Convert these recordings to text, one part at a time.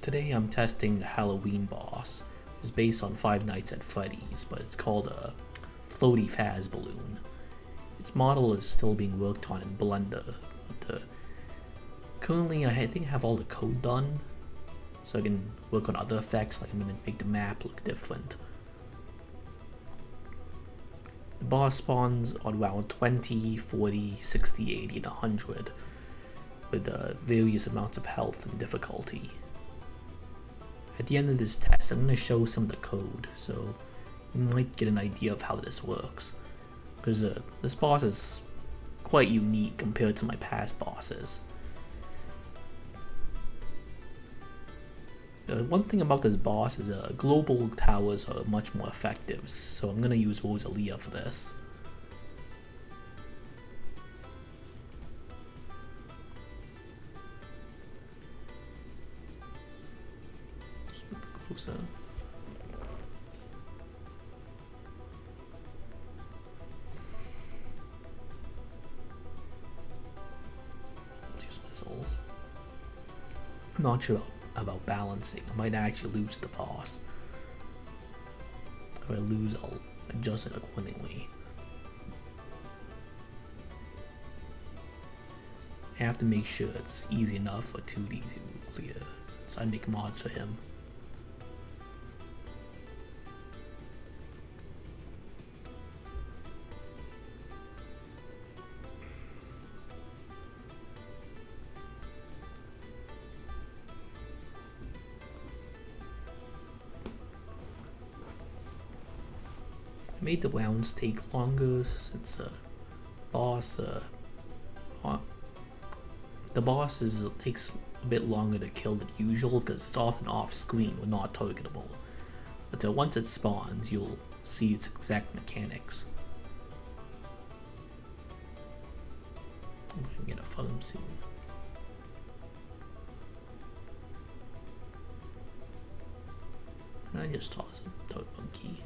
Today I'm testing the Halloween boss. It's based on Five Nights at Freddy's, but it's called a Floaty FazBloon. Its model is still being worked on in Blender, but currently I think I have all the code done, so I can work on other effects, like I'm going to make the map look different. The boss spawns on around 20, 40, 60, 80, and 100, with various amounts of health and difficulty. At the end of this test, I'm going to show some of the code, so you might get an idea of how this works. Because this boss is quite unique compared to my past bosses. One thing about this boss is global towers are much more effective, so I'm going to use Rosalia for this. Just move closer. Let's use missiles. I'm not sure about balancing. I might actually lose the boss. If I lose, I'll adjust it accordingly. I have to make sure it's easy enough for 2D to clear, since I make mods for him. I made the rounds take longer since the boss takes a bit longer to kill than usual because it's often off screen or not targetable. But once it spawns, you'll see its exact mechanics. I'm gonna get a farm soon. And I just toss a toad monkey.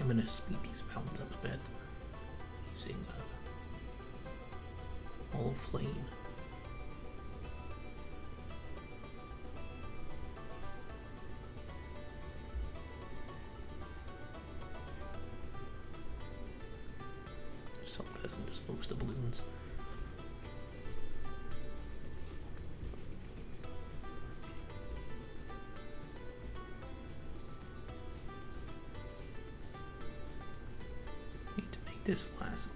I'm gonna speed these mountains up a bit using Wall of Flame. Just this and just boost the balloons. This lasts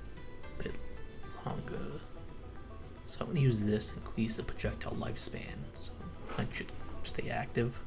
a bit longer, so I'm going to use this to increase the projectile lifespan, so I should stay active.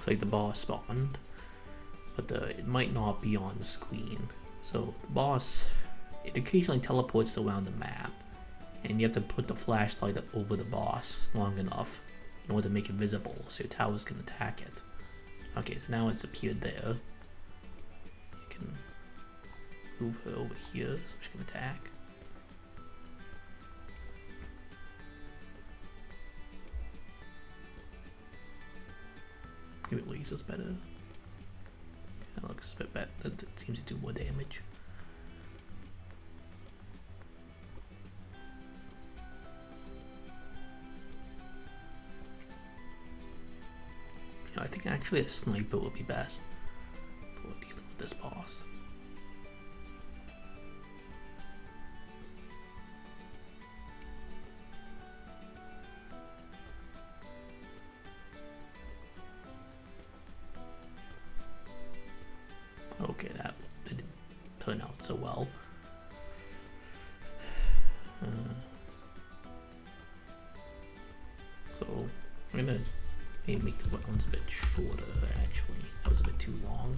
looks like the boss spawned, but it might not be on screen. So the boss, it occasionally teleports around the map, and you have to put the flashlight over the boss long enough in order to make it visible so your towers can attack it. Okay, so now it's appeared there. You can move her over here so she can attack. Maybe it lasers better. That looks a bit better. It seems to do more damage. I think actually a sniper would be best for dealing with this boss. Okay, that didn't turn out so well. So I'm gonna maybe make the rounds a bit shorter. Actually, that was a bit too long.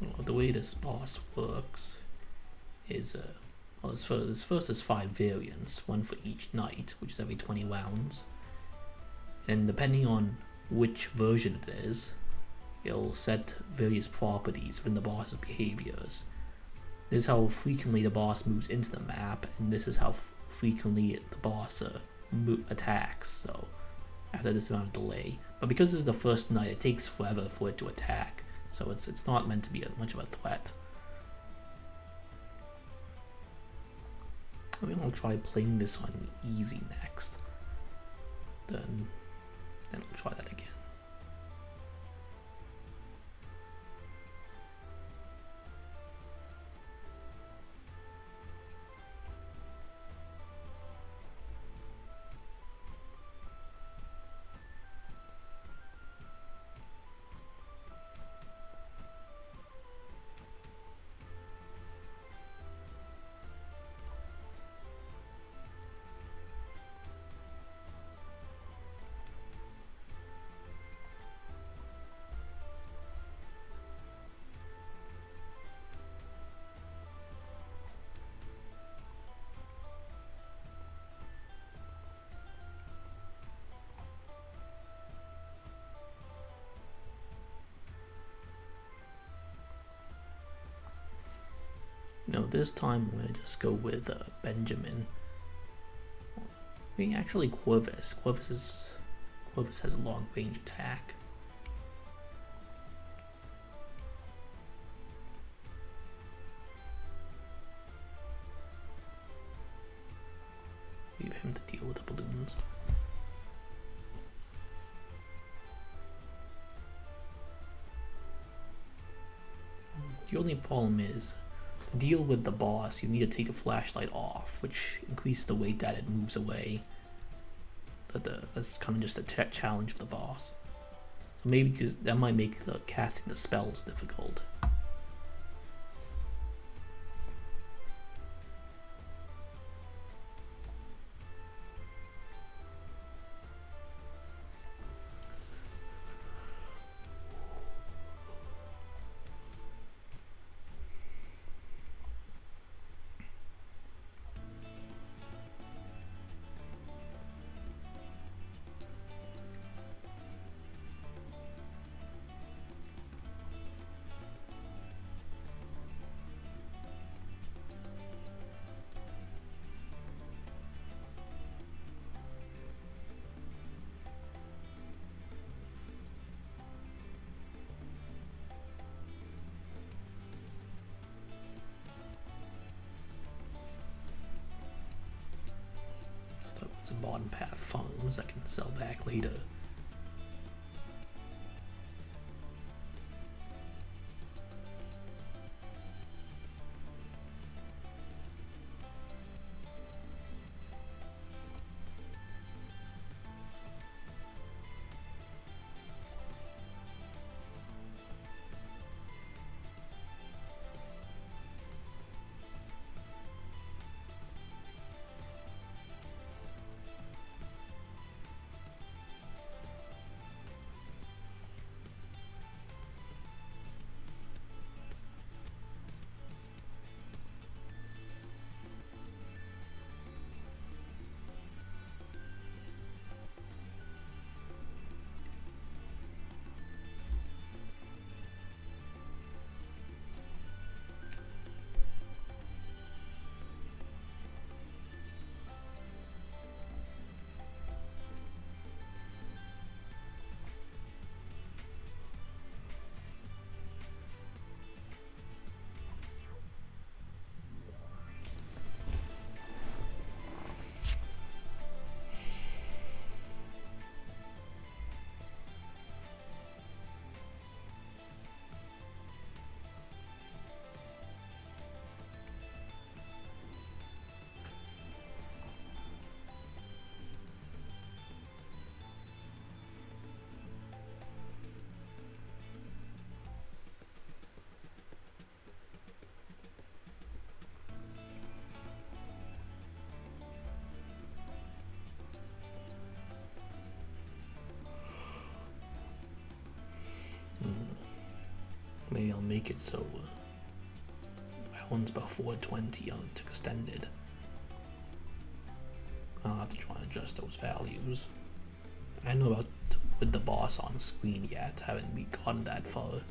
Well, the way this boss works is well, there's 5 variants, one for each night, which is every 20 rounds. And depending on which version it is, it'll set various properties within the boss's behaviors. This is how frequently the boss moves into the map, and this is how frequently the boss attacks. So after this amount of delay, but because this is the first night, it takes forever for it to attack. So it's not meant to be much of a threat. I mean, I'll try playing this on easy next. Then I'll try that again. No, this time I'm going to just go with Benjamin. Actually Corvus. Corvus has a long range attack. Leave him to deal with the balloons. The only problem is, to deal with the boss, you need to take the flashlight off, which increases the weight that it moves away. That's kind of just a challenge of the boss. So maybe because that might make the casting the spells difficult. Some bottom path phones I can sell back later. I'll make it so rounds before 20 aren't extended. I'll have to try and adjust those values. I know about with the boss on screen yet, haven't we gotten that far.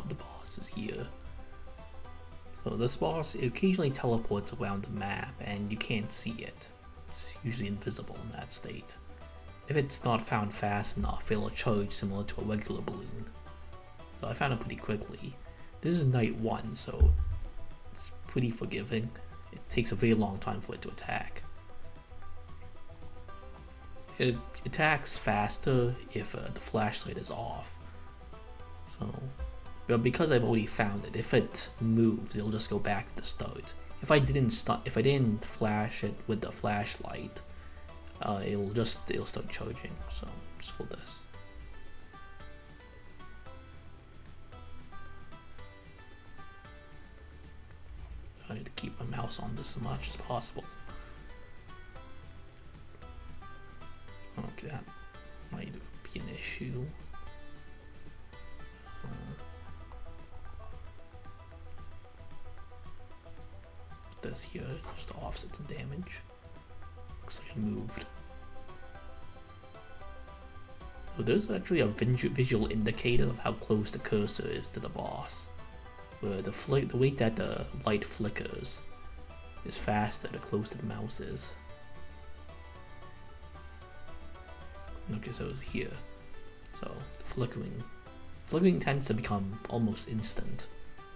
The boss is here. So this boss occasionally teleports around the map and you can't see it. It's usually invisible in that state. If it's not found fast enough, it'll charge similar to a regular balloon. So I found it pretty quickly. This is night 1, so it's pretty forgiving. It takes a very long time for it to attack. It attacks faster if the flashlight is off. But because I've already found it, if it moves, it'll just go back to the start. If I didn't flash it with the flashlight, it'll start charging. So just hold this. I need to keep my mouse on this as much as possible. Okay, that might be an issue. this here just to offset some damage. Looks like I moved. So there's actually a visual indicator of how close the cursor is to the boss, where the way that the light flickers is faster the closer the mouse is. Okay, so it's here. So the flickering tends to become almost instant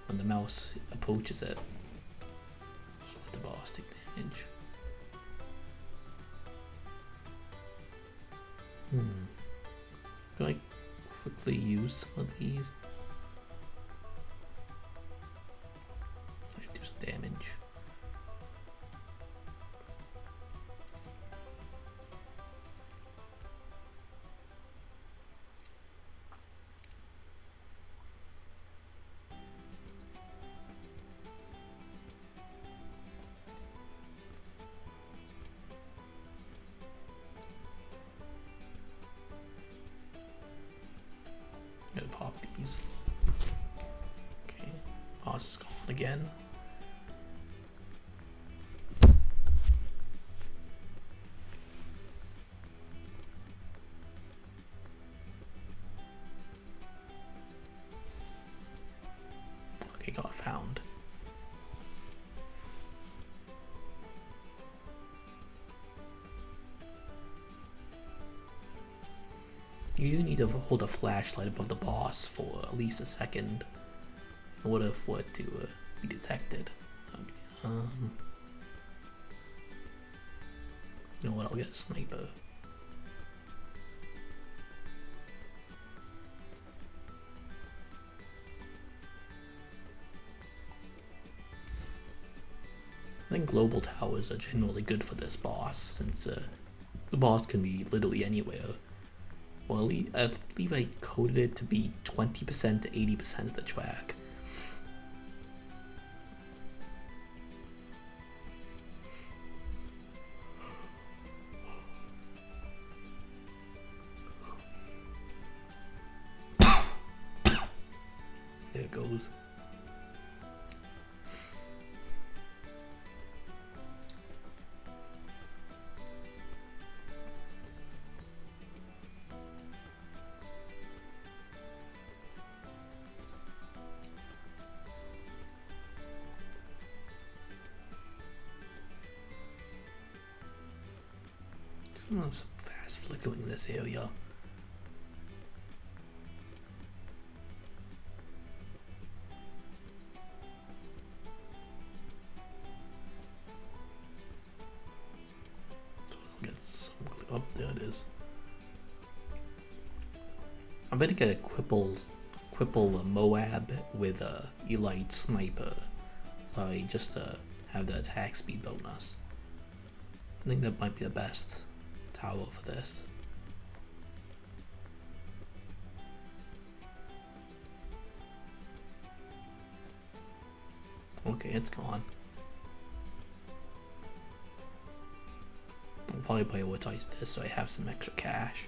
when the mouse approaches it. Just let the boss take damage. Can I quickly use some of these? I should do some damage. Gonna pop these. Okay, boss is gone again. Okay, got found. You do need to hold a flashlight above the boss for at least a second in order for it to be detected. Okay. You know what? I'll get a sniper. I think global towers are generally good for this boss, since the boss can be literally anywhere. Well, I believe I coded it to be 20% to 80% of the track. There it goes. Some fast flickering in this area. I'll get some up. There it is. I'm gonna get a Quipple Moab with a Elite Sniper. Sorry, just to have the attack speed bonus. I think that might be the best tower for this. Okay, it's gone. I'll probably prioritize this so I have some extra cash.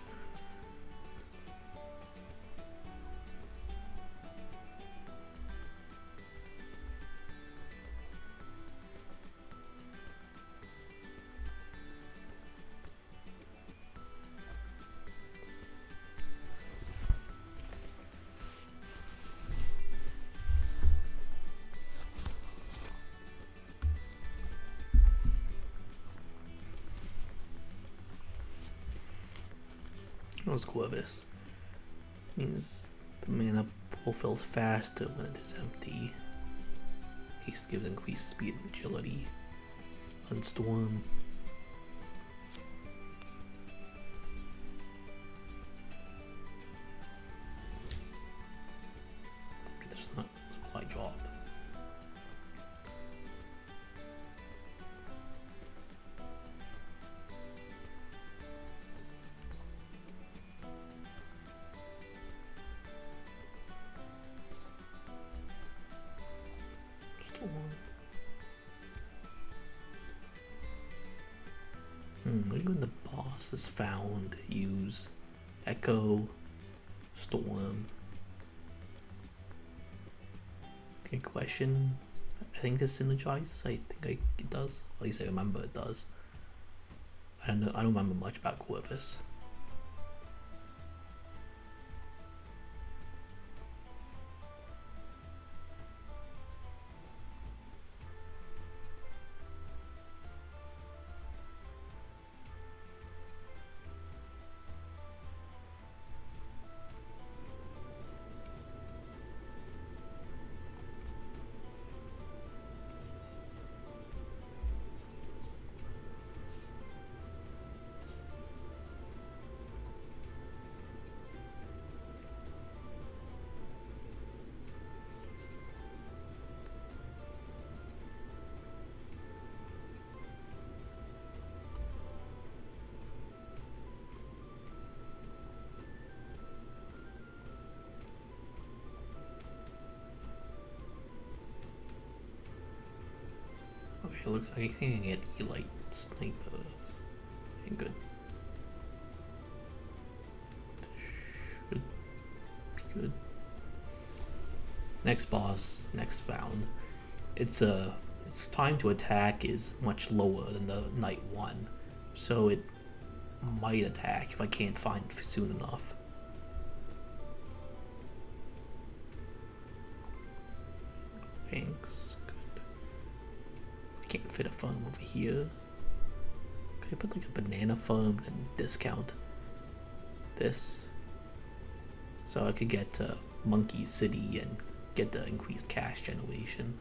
What's Corvus? Means the mana pool fills faster when it is empty. Haste gives increased speed and agility. Unstorm. Okay, there's not a supply drop. Maybe when the boss is found, use Echo, Storm. Good question. I think this synergizes. It does. At least I remember it does. I don't know. I don't remember much about Corvus. Okay, look, I think I can get Elite Sniper. Okay, good. Should be good. Next boss, next round. Its time to attack is much lower than the Night one, so it might attack if I can't find it soon enough. Thanks. Can't fit a foam over here. Could I put like a banana foam and discount this so I could get to Monkey City and get the increased cash generation?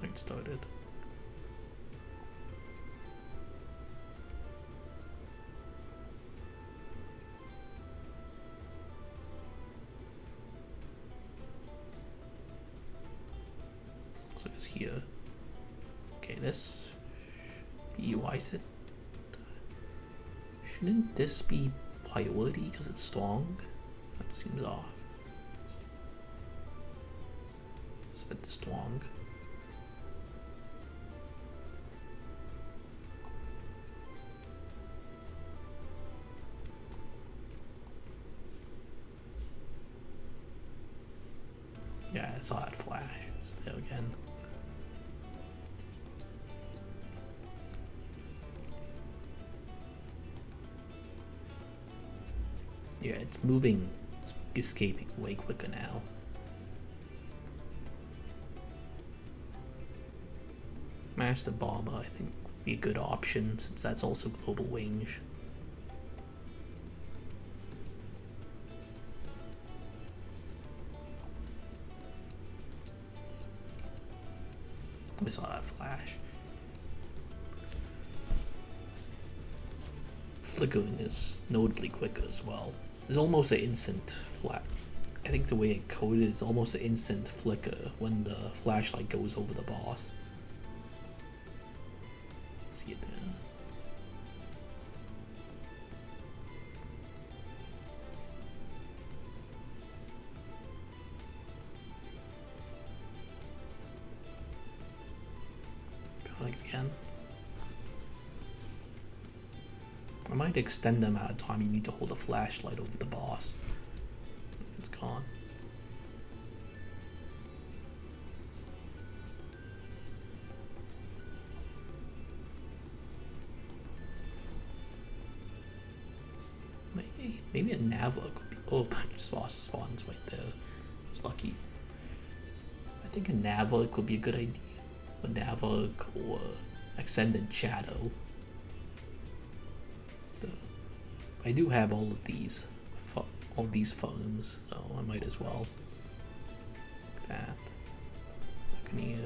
It started. So it's here. Okay, this why is it? Shouldn't this be priority because it's strong? That seems off. Is that strong? Yeah, I saw that flash. It's there again. Yeah, it's moving, it's escaping way quicker now. Master Bomber, I think, would be a good option since that's also global range. I saw that flash. Flickering is notably quicker as well. There's almost an instant flat. I think the way it coded is almost an instant flicker when the flashlight goes over the boss. Let's see it there. Go again. I might extend the amount of time you need to hold a flashlight over the boss. It's gone. Maybe a Nava could be. Oh, boss spawns right there. I was lucky. I think a Nava could be a good idea. A Nava or Extended Shadow. I do have all these foams, so I might as well. Like that. Buccaneer.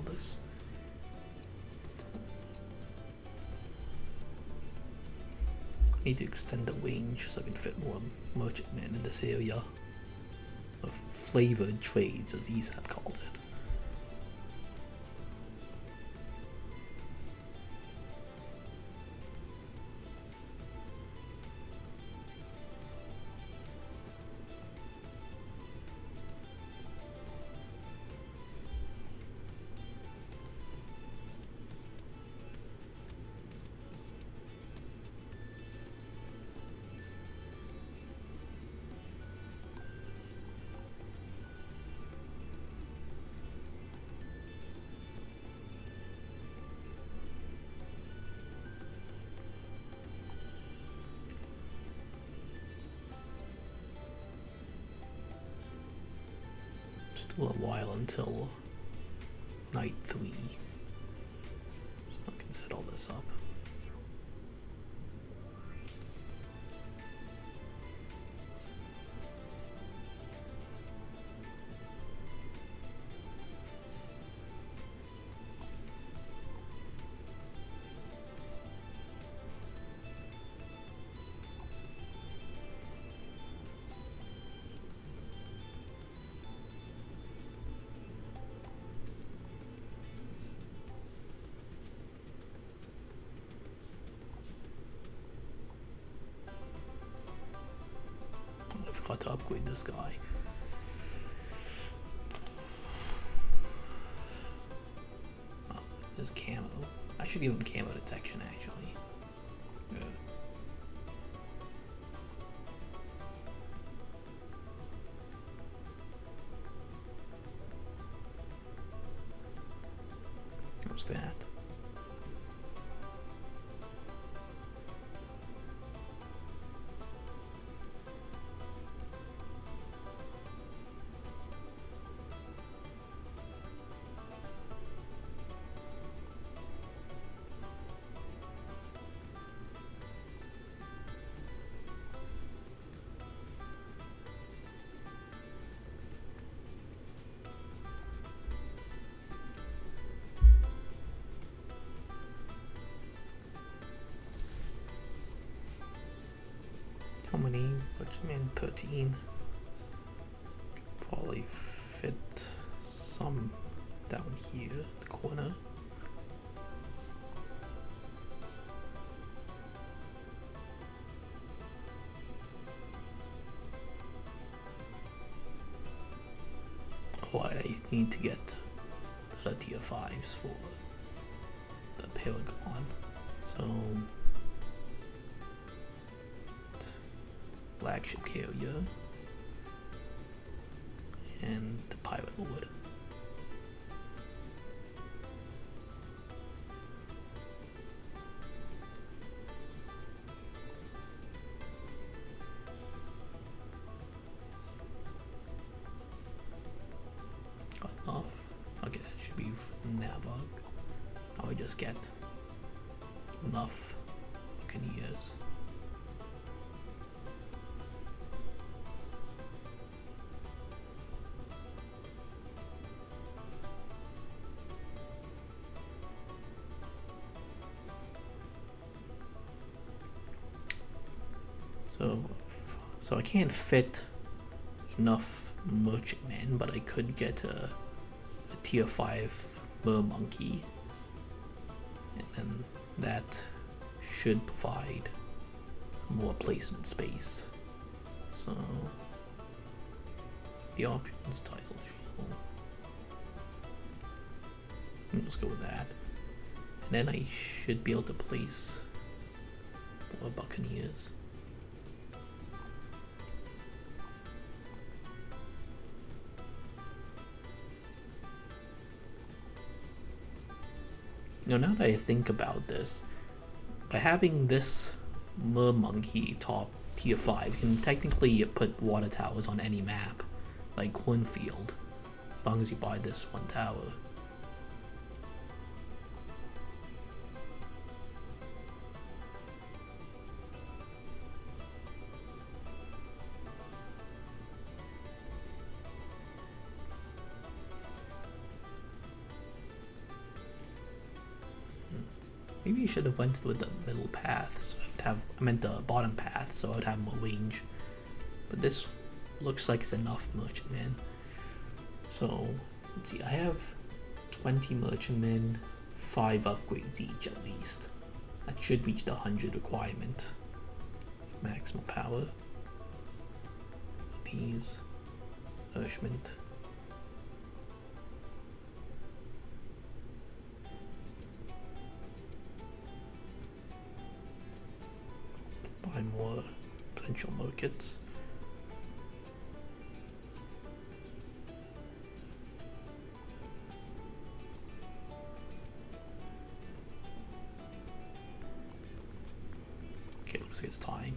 this. I need to extend the range so I can fit more merchantmen in this area of flavored trades, as ESAP calls it. Still a while until night 3, so I can set all this up. I forgot to upgrade this guy. Oh, there's camo. I should give him camo detection actually. Yeah. What's that? How many? Watchmen 13. Probably fit some down here in the corner. Oh, I need to get the tier 5s for the Paragon. So flagship carrier and the Pirate Lord. Got enough. Okay, that should be Navog. Now I just get enough Buccaneers. So I can't fit enough merchantmen, but I could get a tier 5 mermonkey, and then that should provide some more placement space. So the options title shield. Let's go with that, and then I should be able to place more Buccaneers. Now that I think about this, by having this mermonkey top tier 5, you can technically put water towers on any map, like Cornfield, as long as you buy this one tower. Maybe I should have went with the middle path, so I would have, I meant the bottom path, so I would have more range. But this looks like it's enough merchantmen. So, let's see, I have 20 merchantmen, 5 upgrades each at least. That should reach the 100 requirement. Maximum power. These. Nourishment. Buy more potential markets. Okay, looks like it's time.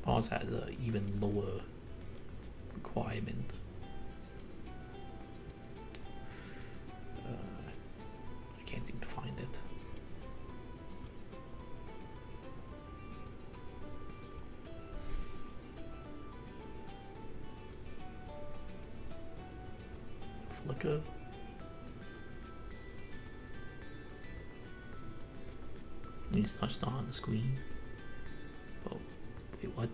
Boss has an even lower requirement. I can't seem to find it. Flicker. It's not on the screen. Oh, wait, what?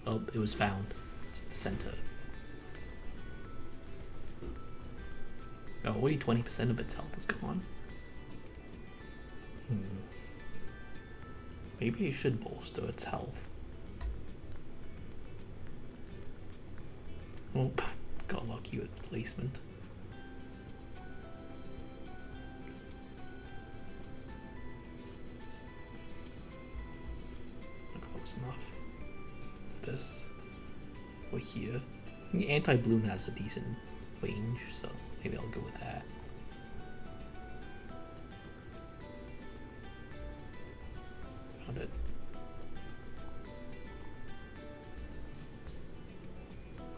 Oh, it was found. It's in the center. Oh, already 20% of its health is gone. Maybe I should bolster its health. Oh, got lucky with its placement. Not close enough. With this. Or here. The anti-bloom has a decent range, so maybe I'll go with that. Found it.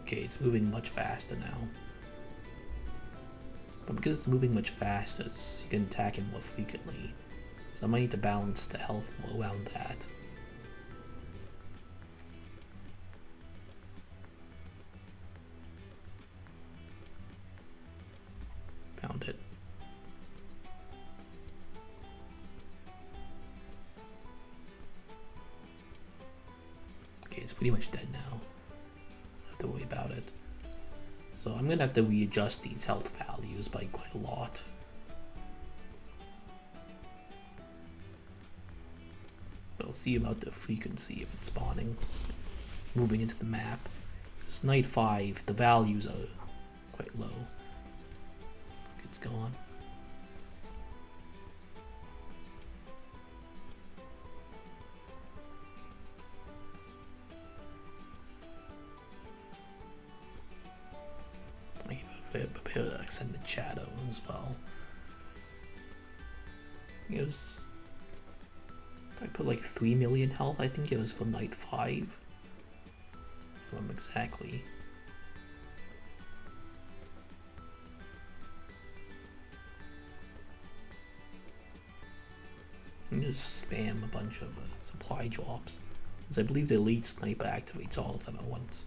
Okay, it's moving much faster now. But because it's moving much faster, you can attack it more frequently. So I might need to balance the health more around that. Found it. Okay, it's pretty much dead now. I don't have to worry about it. So I'm gonna have to readjust these health values by quite a lot. But we'll see about the frequency of it spawning, moving into the map. It's night 5, the values are quite low. It's gone. I have a bit of extended shadow as well. It was, I put like 3 million health, I think it was for night 5. I don't remember exactly. And just spam a bunch of supply drops, as I believe the elite sniper activates all of them at once.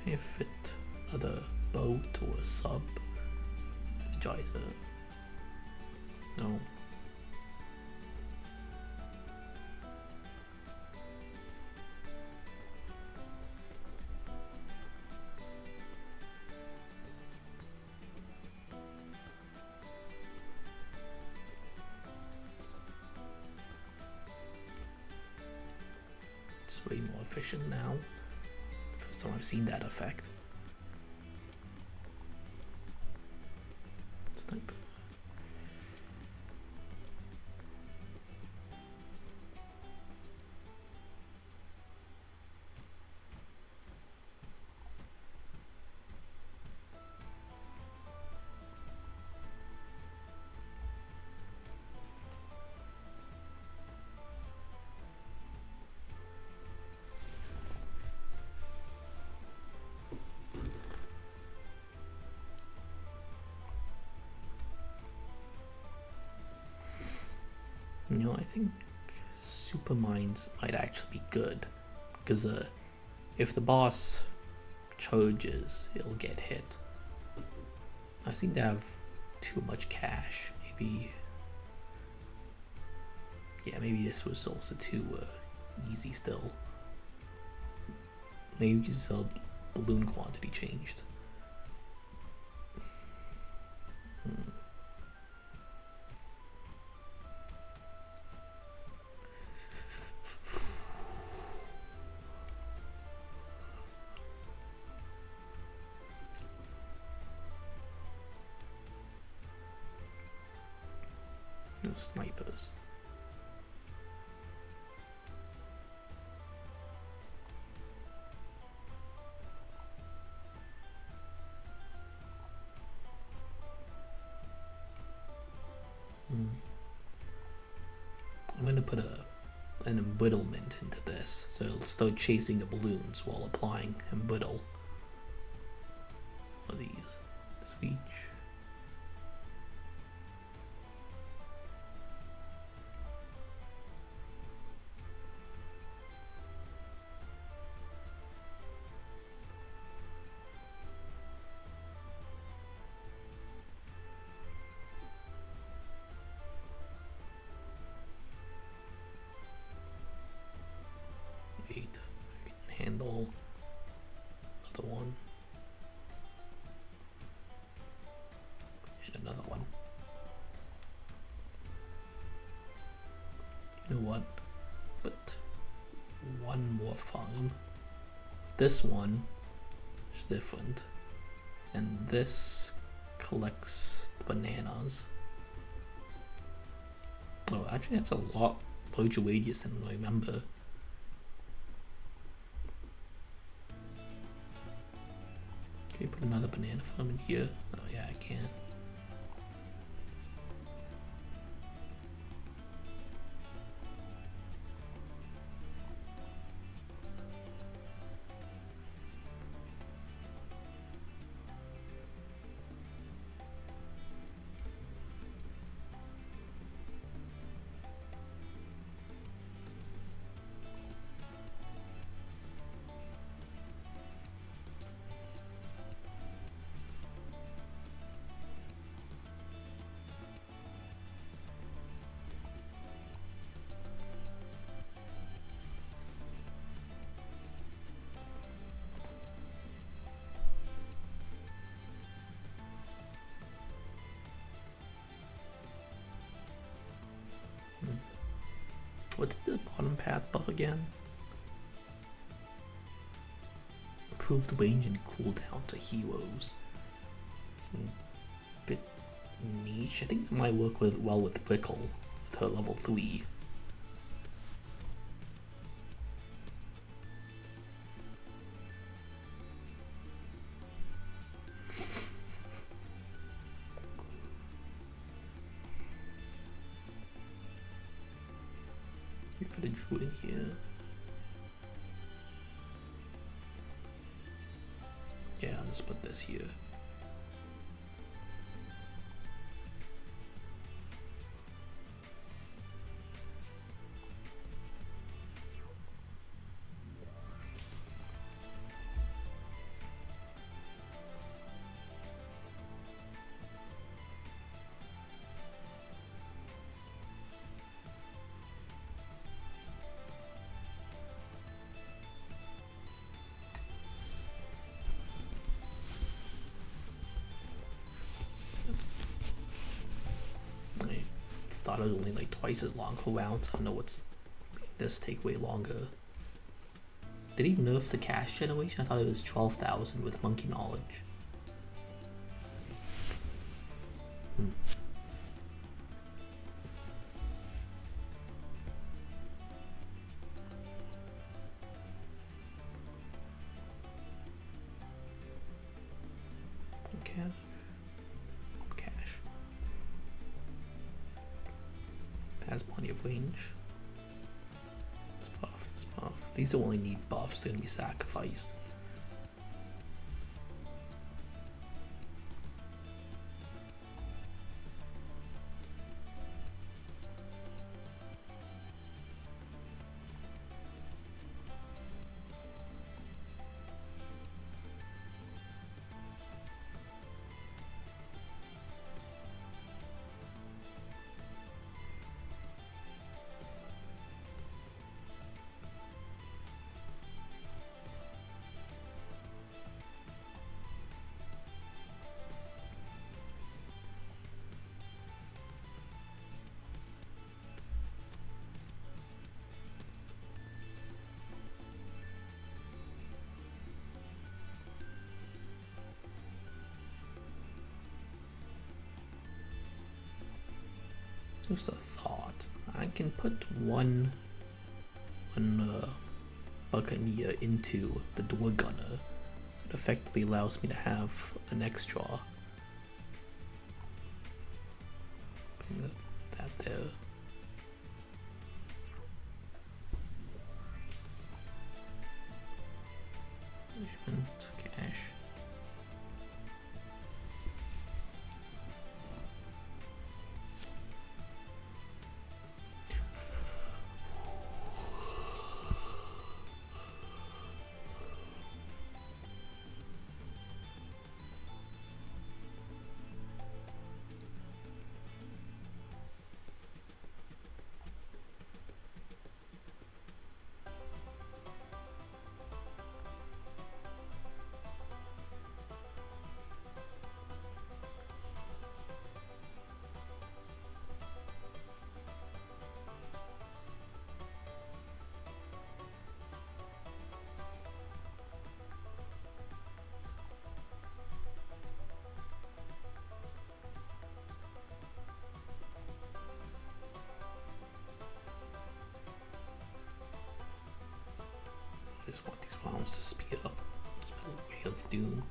Can I fit another boat or a sub? Energizer? No. It's way more efficient now. First time I've seen that effect. Sniper. You know, I think super mines might actually be good, because if the boss charges, it'll get hit. I seem to have too much cash. Maybe, yeah, maybe this was also too easy still. Maybe because the balloon quantity changed. No snipers. I'm gonna put an embrittlement into this, so it'll start chasing the balloons while applying embrittle. What are these? Speech. Wait, I can handle another one. And another one. You know what? But one more farm. This one is different. And this collects the bananas. Oh, actually that's a lot larger radius than I remember. Can you put another banana farm in here? Oh yeah, I can. What did the bottom path buff again? Improved range and cooldown to heroes. It's a bit niche. I think it might work well with Brickle with her level 3. For the druid in here. Yeah, I'll just put this here. I thought it was only like twice as long for rounds. I don't know what's making this take way longer. Did he nerf the cash generation? I thought it was 12,000 with monkey knowledge. Okay. Cash. Has plenty of range. This buff, this buff. These don't only need buffs, they're gonna be sacrificed. Just a thought. I can put one Buccaneer into the door gunner. It effectively allows me to have an extra. Bring that there. Management, cash. I just want these rounds to speed up. Just put a Wheel of Doom.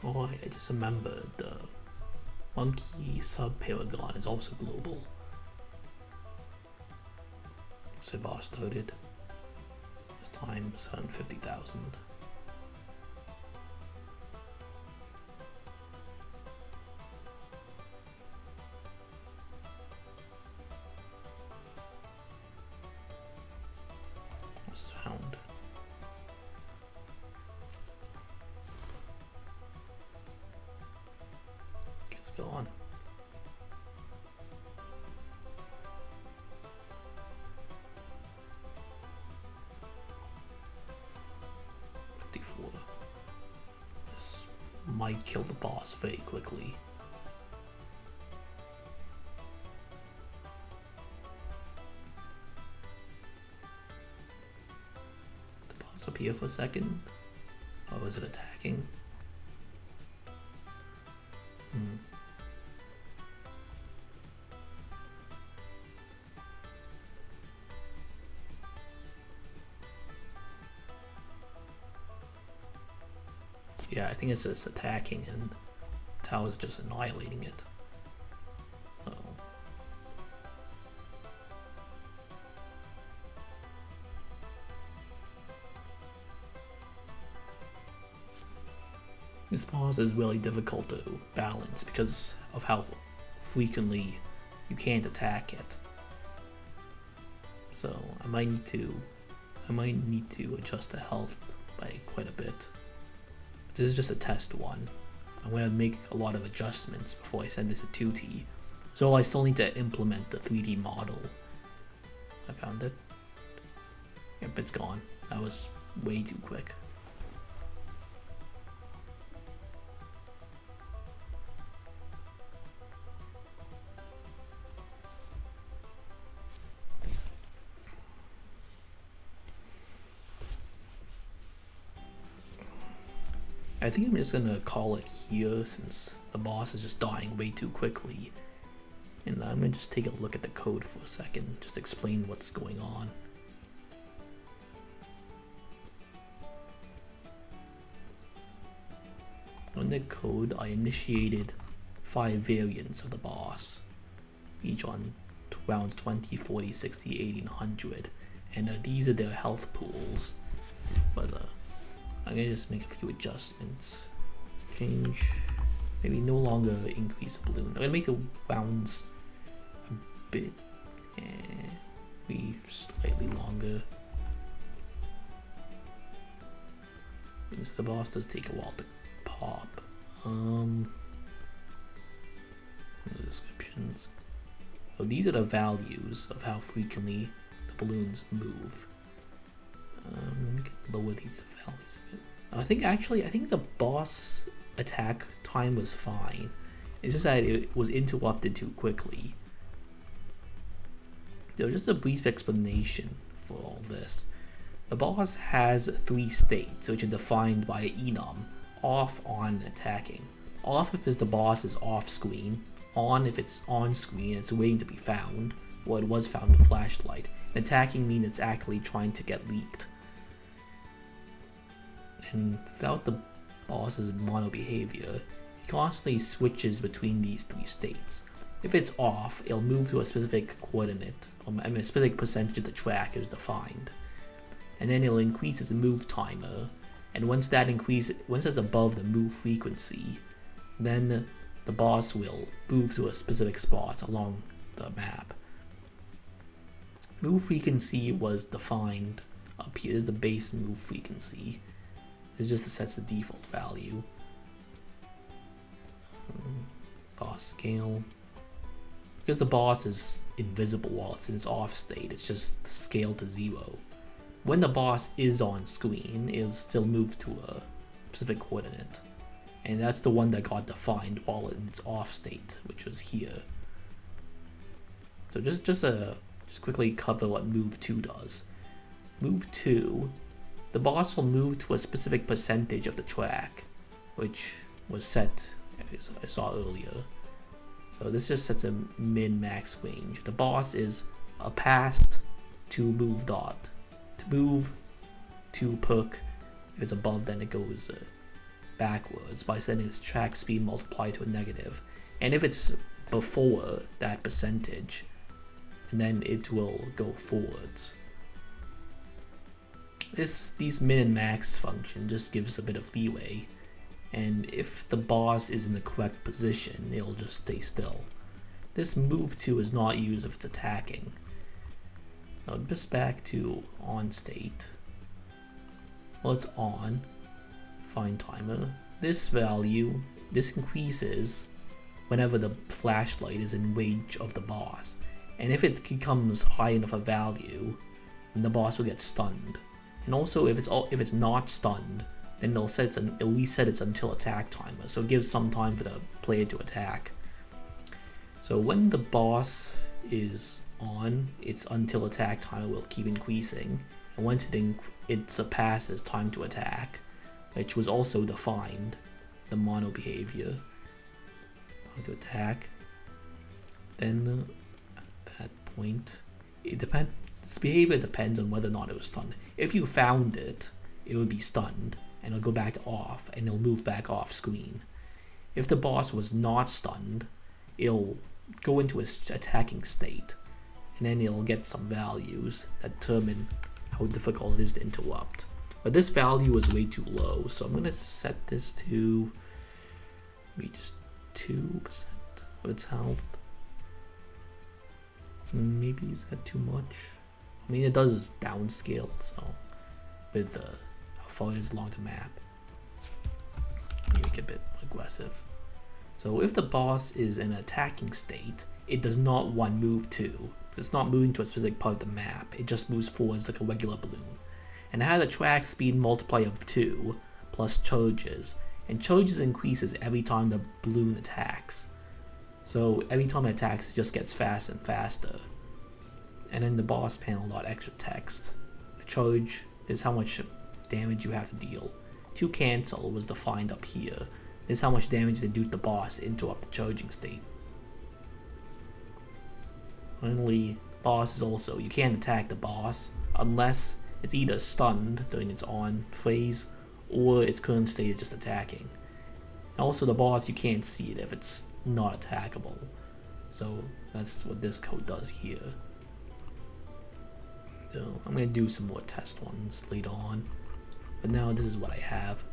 Oh, I just remembered the Monkey Sub-Paragon is also global. So boss started. This time 750,000. What's found? Let's go on. This might kill the boss very quickly. The boss up here for a second? Or was it attacking? Yeah, I think it's just attacking and Tao's just annihilating it. Uh-oh. This boss is really difficult to balance because of how frequently you can't attack it. So I might need to adjust the health by quite a bit. This is just a test one. I'm going to make a lot of adjustments before I send it to 2T. So I still need to implement the 3D model. I found it. Yep, it's gone. That was way too quick. I think I'm just gonna call it here since the boss is just dying way too quickly. And I'm gonna just take a look at the code for a second, just explain what's going on. in the code, I initiated 5 variants of the boss, each on rounds 20, 40, 60, 80, and 100. And these are their health pools. But I'm gonna just make a few adjustments. Change, maybe no longer increase the balloon. I'm gonna make the rounds a bit, be slightly longer. Since the boss does take a while to pop. Descriptions. So these are the values of how frequently the balloons move. We can lower these values a bit. I think the boss attack time was fine. It's just that it was interrupted too quickly. So just a brief explanation for all this. The boss has 3 states, which are defined by enum: off, on, and attacking. Off if the boss is off screen, on if it's on screen, it's waiting to be found, or it was found with flashlight, and attacking means it's actually trying to get leaked. And without the boss's mono behavior, it constantly switches between these 3 states. If it's off, it'll move to a specific coordinate, a specific percentage of the track is defined. And then it'll increase its move timer, and once that's above the move frequency, then the boss will move to a specific spot along the map. Move frequency was defined up here. This is the base move frequency. This just sets the default value. Boss scale. Because the boss is invisible while it's in its off state, it's just scaled to 0. When the boss is on screen, it'll still move to a specific coordinate. And that's the one that got defined while in its off state, which was here. So just quickly cover what move 2 does. Move 2, the boss will move to a specific percentage of the track, which was set, as I saw earlier. So this just sets a min-max range. The boss is a past to move dot. To move to perk, if it's above, then it goes backwards by setting its track speed multiplied to a negative. And if it's before that percentage, and then it will go forwards. These min and max function just gives a bit of leeway, and if the boss is in the correct position, it'll just stay still. This move 2 is not used if it's attacking. Now just back to on state. Well, it's on. Fine timer. This value, this increases whenever the flashlight is in range of the boss. And if it becomes high enough a value, then the boss will get stunned. And also if it's not stunned, then it'll reset its until attack timer, so it gives some time for the player to attack. So when the boss is on, its until attack timer will keep increasing, and once it surpasses time to attack, which was also defined, the mono behavior, time to attack, then at that point, its behavior depends on whether or not it was stunned. If you found it, it would be stunned, and it'll go back to off, and it'll move back off screen. If the boss was not stunned, it'll go into its attacking state, and then it'll get some values that determine how difficult it is to interrupt. But this value is way too low, so I'm going to set this to maybe just 2% of its health. Maybe is that too much? I mean, it does downscale, so with how far it is along the map, make it a bit aggressive. So if the boss is in an attacking state, it does not want move 2. It's not moving to a specific part of the map, it just moves forwards like a regular balloon. And it has a track speed multiplier of 2 plus charges, and charges increases every time the balloon attacks. So every time it attacks, it just gets faster and faster. And then the boss panel got extra text. The charge is how much damage you have to deal. To cancel was defined up here. This is how much damage they do to the boss to interrupt the charging state. Finally, boss is also, you can't attack the boss unless it's either stunned during its on phase or its current state is just attacking. Also the boss, you can't see it if it's not attackable. So that's what this code does here. So I'm going to do some more test ones later on. But now this is what I have.